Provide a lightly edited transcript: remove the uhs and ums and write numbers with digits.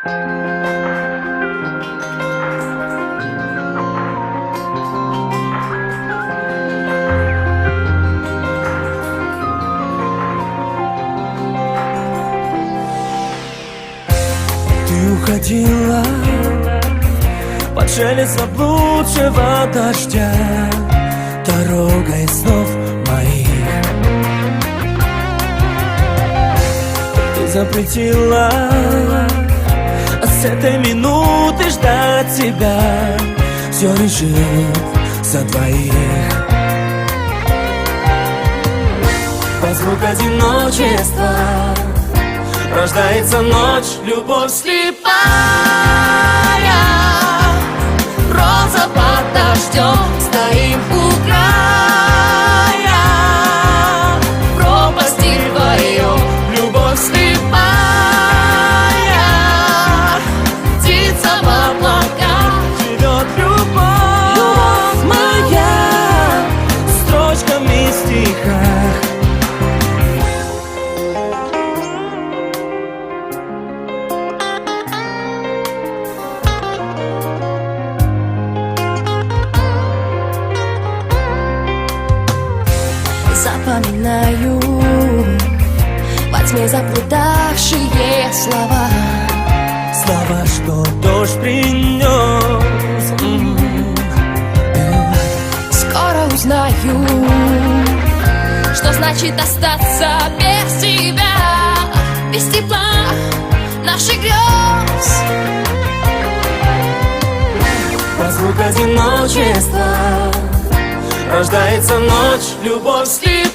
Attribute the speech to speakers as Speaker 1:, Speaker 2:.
Speaker 1: Ты уходила под шелест заблудшего дождя, дорогой снов моих. Ты запретила с этой минуты ждать тебя, все решив за двоих. Под звук одиночества рождается ночь, любовь слепая.
Speaker 2: Роза под дождем, стоим у края пропасти вдвоем.
Speaker 1: Любовь слепая,
Speaker 2: Птица в облаках,
Speaker 1: живет любовь моя строчками в стихах.
Speaker 2: запоминаю во тьме заплутавшие слова.
Speaker 1: Слова, что дождь принес.
Speaker 2: Скоро узнаю, что значит остаться без тебя, без тепла наших грез.
Speaker 1: Под звук одиночества рождается ночь, любовь слепая.